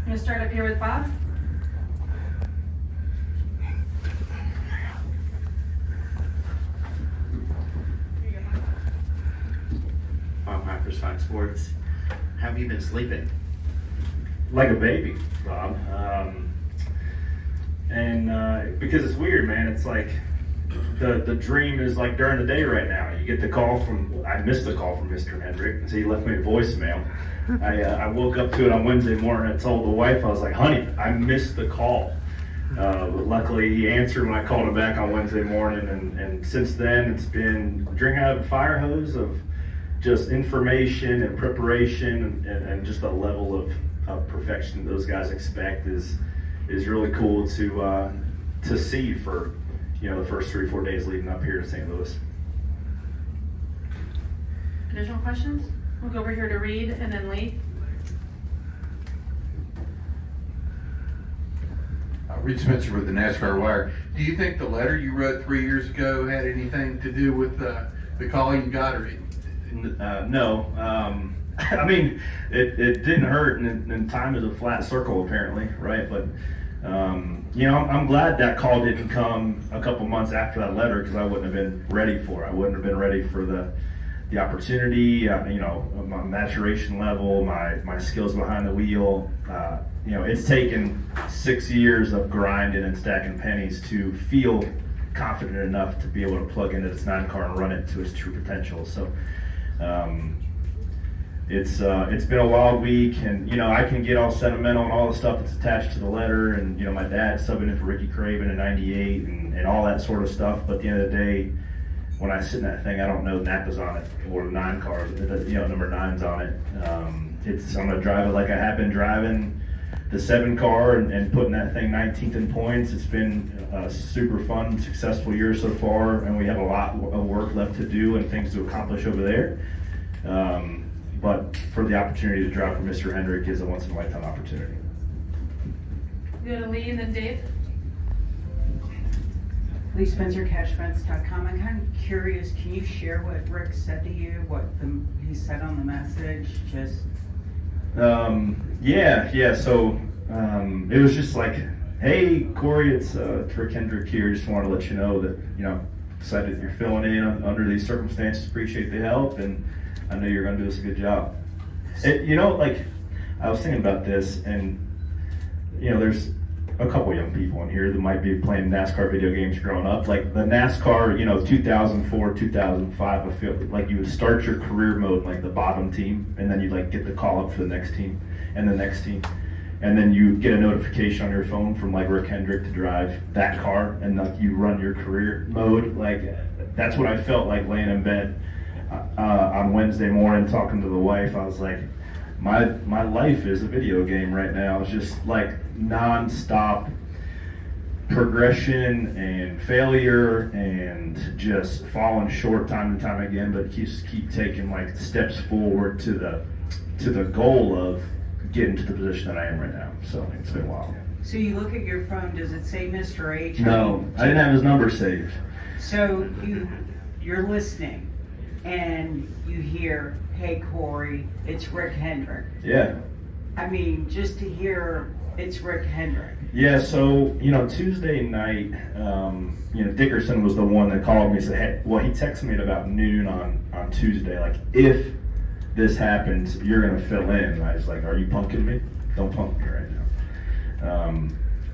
I'm going to start up here with Bob. Bob Hocker, Fox Sports. How have you been sleeping? Like a baby, Bob. Because it's weird, man. It's like the dream is like during the day right now. You get the call I missed the call from Mr. Hendrick, and so he left me a voicemail. I woke up to it on Wednesday morning. I told the wife, I was like, honey, I missed the call. But luckily he answered when I called him back on Wednesday morning, and since then it's been drinking out of a fire hose of just information and preparation and just the level of perfection those guys expect is really cool to see for the first 3-4 days leading up here to St. Louis. Additional questions? We'll go over here to Reed and then Lee. Reed Spencer with the NASCAR Wire. Do you think the letter you wrote 3 years ago had anything to do with the call you got? No. I mean, it didn't hurt, and time is a flat circle apparently, right? But I'm glad that call didn't come a couple months after that letter, because I wouldn't have been ready for it. I wouldn't have been ready for the opportunity, my maturation level, my skills behind the wheel. It's taken 6 years of grinding and stacking pennies to feel confident enough to be able to plug into this 9 car and run it to its true potential. So it's been a wild week, and I can get all sentimental and all the stuff that's attached to the letter, and my dad subbing in for Ricky Craven in '98 and all that sort of stuff. But at the end of the day, when I sit in that thing, I don't know Napa's on it or the 9 cars, number 9's on it. I'm gonna drive it like I have been driving the 7 car and putting that thing 19th in points. It's been a super fun, successful year so far, and we have a lot of work left to do and things to accomplish over there. But for the opportunity to drive for Mr. Hendrick is a once-in-a-lifetime opportunity. Go to Lee and then Dave. Lee Spencer, CashFence.com. I'm kind of curious, can you share what Rick said to you, what he said on the message? Yeah. So it was just like, hey, Corey, it's Rick Hendrick here. Just wanted to let you know that, excited that you're filling in under these circumstances. Appreciate the help, and I know you're going to do us a good job. I was thinking about this, and, there's a couple young people in here that might be playing NASCAR video games growing up. Like the NASCAR, 2004, 2005, I feel like you would start your career mode like the bottom team, and then you'd get the call up for the next team and the next team. And then you get a notification on your phone from Rick Hendrick to drive that car, and you run your career mode. That's what I felt like laying in bed on Wednesday morning talking to the wife. I was like, my life is a video game right now. It's just non-stop progression and failure and just falling short time and time again, but keep taking steps forward to the goal of getting to the position that I am right now. So it's been a while. So you look at your phone, does it say Mr. H? No, I didn't have his number saved. So you're listening and you hear, hey Corey, it's Rick Hendrick. Yeah. I mean, just to hear it's Rick Hendrick. Yeah, so, Tuesday night, Dickerson was the one that called me and said, hey, he texted me at about noon on Tuesday, if this happens, you're going to fill in. And I was like, are you punking me? Don't punk me right now.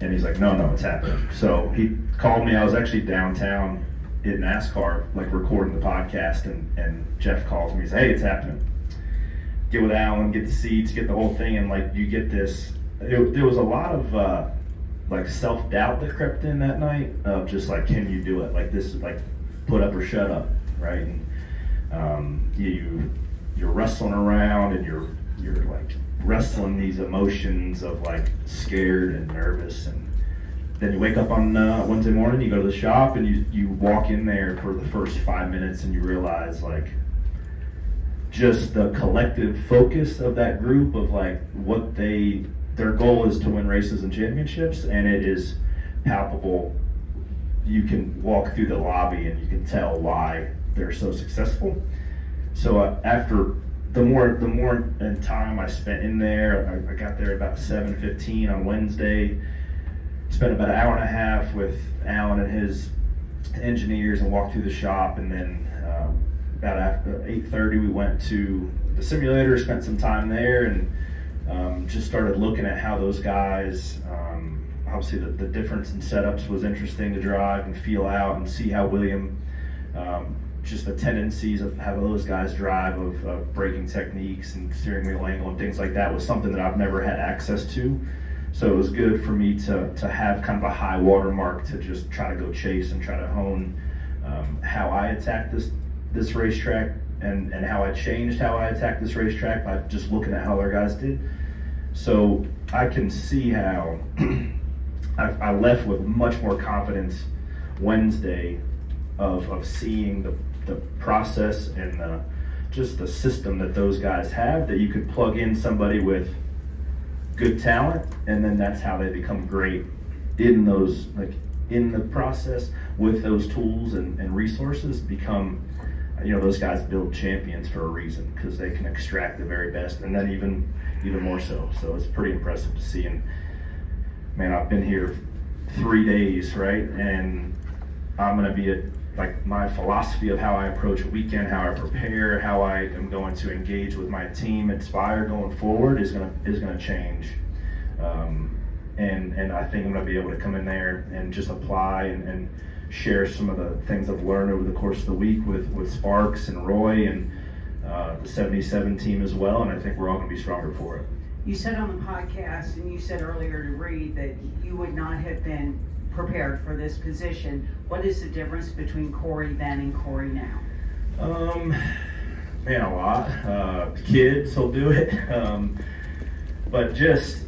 And he's like, no, it's happening. So he called me. I was actually downtown in NASCAR, recording the podcast, and Jeff calls me. He says, hey, it's happening. Get with Alan, get the seats, get the whole thing, and you get this. There was a lot of self-doubt that crept in that night of just can you do it? This is put up or shut up, right? And you're wrestling around, and you're wrestling these emotions of scared and nervous, and then you wake up on Wednesday morning, you go to the shop, and you walk in there for the first 5 minutes, and you realize just the collective focus of that group of what their goal is to win races and championships, and it is palpable. You can walk through the lobby and you can tell why they're so successful. So after the more in time I spent in there, I got there about 7:15 on Wednesday. Spent about an hour and a half with Alan and his engineers and walked through the shop, and then about after 8:30 we went to the simulator, spent some time there, and just started looking at how those guys, obviously the difference in setups was interesting to drive and feel out and see how William, just the tendencies of how those guys drive, of braking techniques and steering wheel angle and things like that was something that I've never had access to. So it was good for me to have kind of a high watermark to just try to go chase and try to hone how I attack this racetrack and how I changed how I attacked this racetrack by just looking at how other guys did. So I can see how I left with much more confidence Wednesday of seeing the process and just the system that those guys have, that you could plug in somebody with good talent, and then that's how they become great in those, like in the process with those tools and resources, become, those guys build champions for a reason, because they can extract the very best, and then even more so. So it's pretty impressive to see. And man, I've been here 3 days, right? And I'm gonna be like my philosophy of how I approach a weekend, how I prepare, how I am going to engage with my team at Spire going forward is gonna change. And I think I'm gonna be able to come in there and just apply and share some of the things I've learned over the course of the week with Sparks and Roy and the 77 team as well. And I think we're all gonna be stronger for it. You said on the podcast, and you said earlier to Reed, that you would not have been prepared for this position. What is the difference between Corey then and Corey now? Man, a lot. Kids will do it. But just,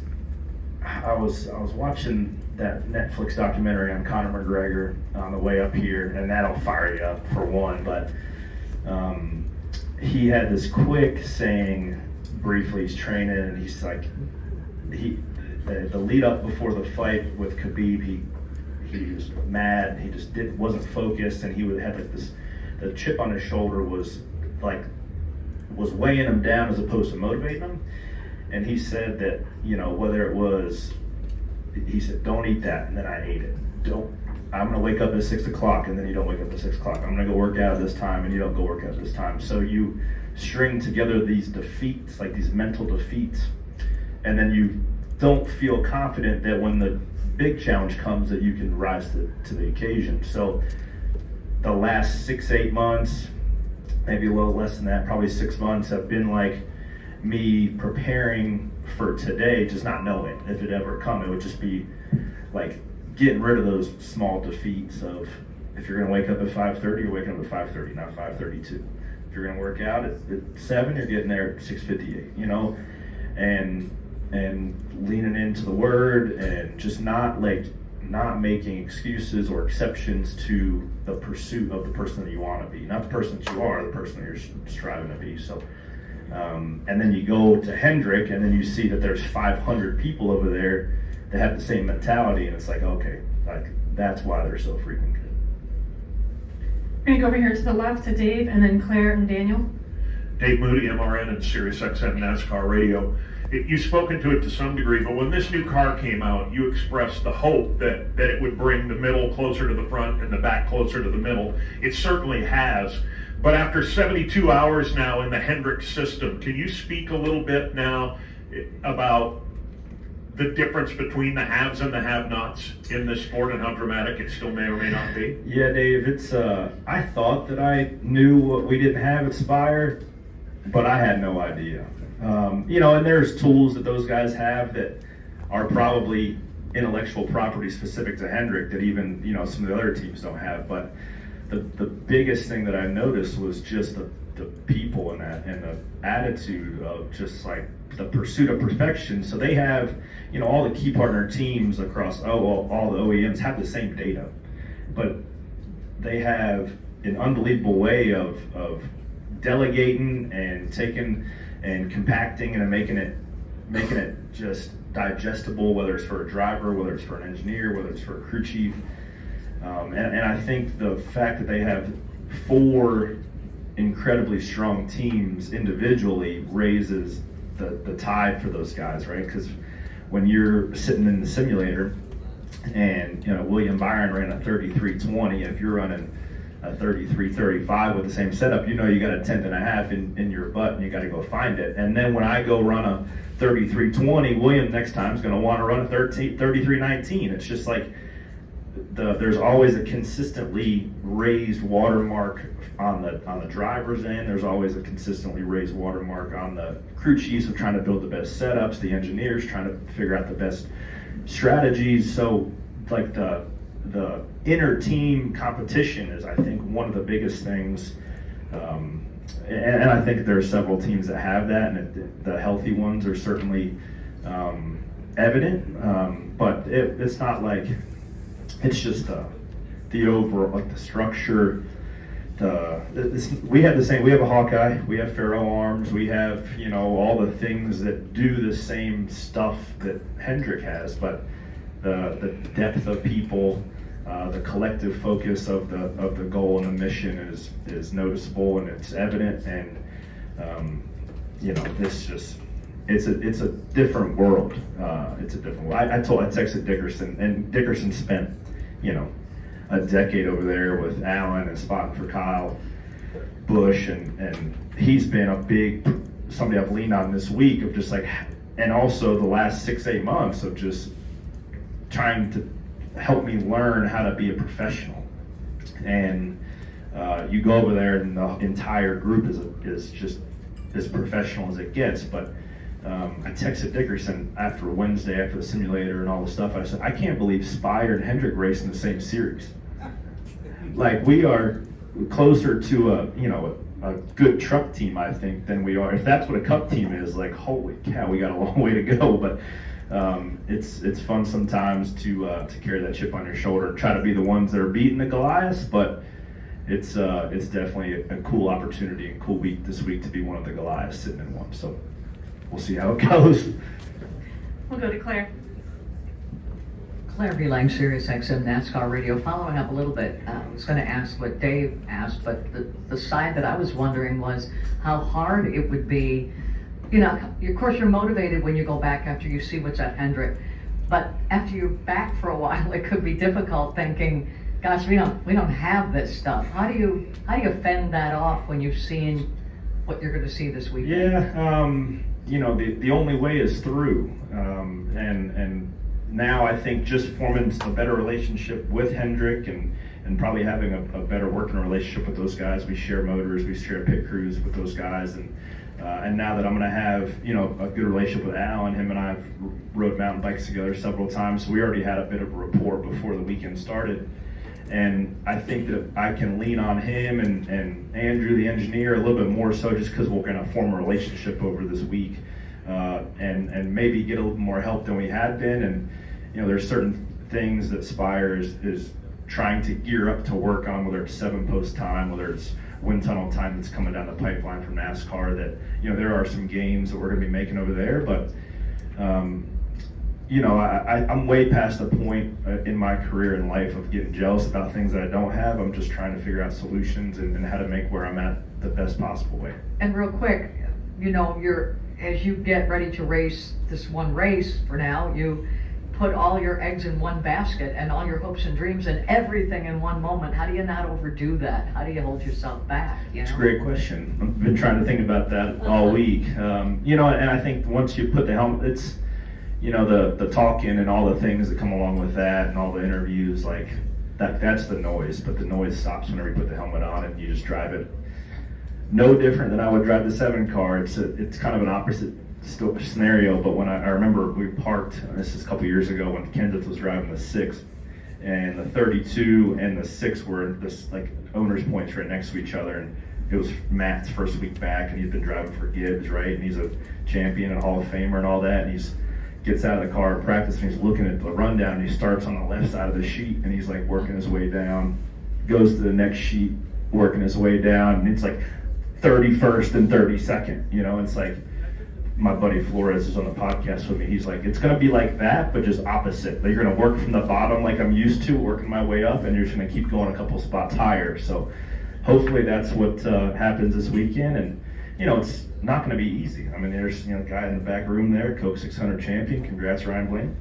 I was watching that Netflix documentary on Conor McGregor on the way up here, and that'll fire you up for one. But he had this quick saying, briefly, he's training, and he's like, the lead up before the fight with Khabib, he was mad. He just wasn't focused, and he had like this. The chip on his shoulder was weighing him down as opposed to motivating him. And he said that whether it was, he said, don't eat that, and then I ate it. I'm gonna wake up at 6 o'clock, and then you don't wake up at 6 o'clock. I'm gonna go work out at this time, and you don't go work out at this time. So you string together these defeats, like these mental defeats, and then you don't feel confident that when the big challenge comes that you can rise to the occasion. So the last 6-8 months, maybe a little less than that, probably 6 months, have been like me preparing for today, just not knowing if it ever come. It would just be like getting rid of those small defeats of, if you're gonna wake up at 5:30, you're waking up at 5:30, not 5:32. If you're gonna work out at 7, you're getting there at 6:58, and leaning into the word, and just not making excuses or exceptions to the pursuit of the person that you want to be, not the person that you are, the person that you're striving to be. So, and then you go to Hendrick, and then you see that there's 500 people over there that have the same mentality, and it's like, okay, like that's why they're so freaking good. We're gonna go over here to the left to Dave, and then Claire and Daniel. Dave Moody, MRN and SiriusXM NASCAR Radio. You've spoken to it to some degree, but when this new car came out, you expressed the hope that it would bring the middle closer to the front and the back closer to the middle. It certainly has. But after 72 hours now in the Hendrick system, can you speak a little bit now about the difference between the haves and the have-nots in this sport and how dramatic it still may or may not be? Yeah, Dave, it's I thought that I knew what we didn't have at Spire, but I had no idea. And there's tools that those guys have that are probably intellectual property specific to Hendrick that even, some of the other teams don't have. But the biggest thing that I noticed was just the people and the attitude of just like the pursuit of perfection. So they have, all the key partner teams across all the OEMs have the same data, but they have an unbelievable way of delegating and taking and compacting and making it just digestible, whether it's for a driver, whether it's for an engineer, whether it's for a crew chief. And I think the fact that they have 4 incredibly strong teams individually raises the tide for those guys, right? Because when you're sitting in the simulator and, you know, William Byron ran a 33.20, if you're running a 33.35 with the same setup, you know you got a tenth and a half in your butt and you got to go find it. And then when I go run a 33.20, William next time is going to want to run a 33.19. It's just like there's always a consistently raised watermark on the driver's end. There's always a consistently raised watermark on the crew chiefs of trying to build the best setups, the engineers trying to figure out the best strategies. So like the inner team competition is, I think, one of the biggest things. And I think there are several teams that have that, and the healthy ones are certainly evident. But it's not like it's just the overall, like the structure. We have the same. We have a Hawkeye. We have Faro arms. We have, you know, all the things that do the same stuff that Hendrick has, but the depth of people. The collective focus of the goal and the mission is noticeable and it's evident, and you know, it's a different world. It's a different world. I texted Dickerson, and Dickerson spent, you know, a decade over there with Alan and spotting for Kyle Busch, and he's been a big somebody I've leaned on this week of just like, and also the last 6-8 months of just trying to help me learn how to be a professional. And you go over there and the entire group is just as professional as it gets. But I texted Dickerson after Wednesday, after the simulator and all the stuff. I said, I can't believe Spire and Hendrick race in the same series. Like, we are closer to a good truck team, I think, than we are. If that's what a cup team is, like, holy cow, we got a long way to go. But it's fun sometimes to carry that chip on your shoulder and try to be the ones that are beating the Goliaths, but it's definitely a cool opportunity and cool week this week to be one of the Goliaths sitting in one. So we'll see how it goes. We'll go to Claire. Claire B. Lang, Sirius XM NASCAR Radio. Following up a little bit, I was going to ask what Dave asked, but the side that I was wondering was how hard it would be. You know, of course you're motivated when you go back after you see what's at Hendrick, but after you're back for a while, it could be difficult thinking, gosh, we don't have this stuff. How do you fend that off when you've seen what you're going to see this weekend? Yeah, you know, the only way is through, and now I think just forming a better relationship with Hendrick and probably having a better working relationship with those guys. We share motors, we share pit crews with those guys, and now that I'm going to have, you know, a good relationship with Alan, him and I have rode mountain bikes together several times, so we already had a bit of a rapport before the weekend started. And I think that I can lean on him and Andrew, the engineer, a little bit more so just because we're going to form a relationship over this week, and maybe get a little more help than we had been. And, you know, there's certain things that Spire is trying to gear up to work on, whether it's 7-post time, whether it's wind tunnel time that's coming down the pipeline from NASCAR, that, you know, there are some gains that we're going to be making over there. But, you know, I'm way past the point in my career and life of getting jealous about things that I don't have. I'm just trying to figure out solutions and how to make where I'm at the best possible way. And real quick, you know, as you get ready to race this one race for now, you put all your eggs in one basket and all your hopes and dreams and everything in one moment. How do you not overdo that? How do you hold yourself back? You know? It's a great question. I've been trying to think about that all week. You know, and I think once you put the helmet, it's, you know, the talking and all the things that come along with that and all the interviews, like that's the noise, but the noise stops whenever you put the helmet on and you just drive it. No different than I would drive the 7 car. It's kind of an opposite scenario, but when I remember we parked, this is a couple years ago when Kenseth was driving the 6, and the 32 and the 6 were this like owner's points right next to each other, and it was Matt's first week back, and he's been driving for Gibbs, right, and he's a champion and Hall of Famer and all that, and he's gets out of the car at practice and he's looking at the rundown, and he starts on the left side of the sheet and he's like working his way down, goes to the next sheet, working his way down, and it's like 31st and 32nd, you know. It's like, my buddy Flores is on the podcast with me. He's like, it's going to be like that, but just opposite. Like, you're going to work from the bottom like I'm used to, working my way up, and you're just going to keep going a couple spots higher. So hopefully that's what happens this weekend. And it's not going to be easy. I mean, there's a guy in the back room there, Coke 600 champion. Congrats, Ryan Blaine.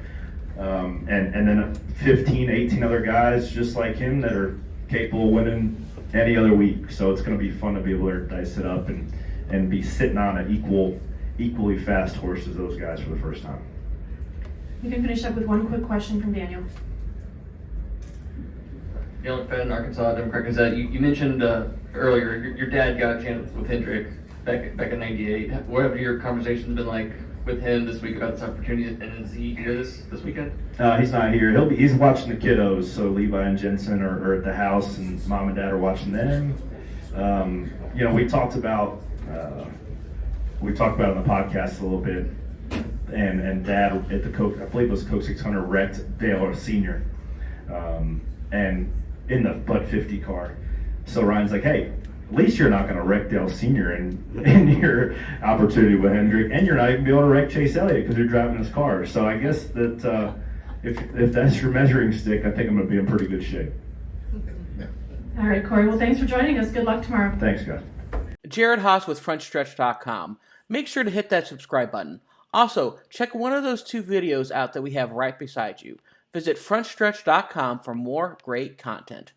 And then 15, 18 other guys just like him that are capable of winning any other week. So it's going to be fun to be able to dice it up and be sitting on an equally fast horse as those guys for the first time. You can finish up with one quick question from Daniel. Daniel McFadden, Arkansas Democrat Gazette. You mentioned earlier your dad got a chance with Hendrick back in '98. What have your conversations been like with him this week about this opportunity? And is he here this weekend? He's not here. He's watching the kiddos. So Levi and Jensen are at the house, and mom and dad are watching them. We talked about it on the podcast a little bit, and dad at the Coke, I believe it was Coke 600, wrecked Dale Senior, and in the Bud 50 car. So Ryan's like, hey, at least you're not going to wreck Dale Senior in your opportunity with Hendrick, and you're not even be able to wreck Chase Elliott because you're driving his car. So I guess that if that's your measuring stick, I think I'm going to be in pretty good shape. All right, Corey. Well, thanks for joining us. Good luck tomorrow. Thanks, guys. Jared Haas with FrontStretch.com. Make sure to hit that subscribe button. Also, check one of those 2 videos out that we have right beside you. Visit FrontStretch.com for more great content.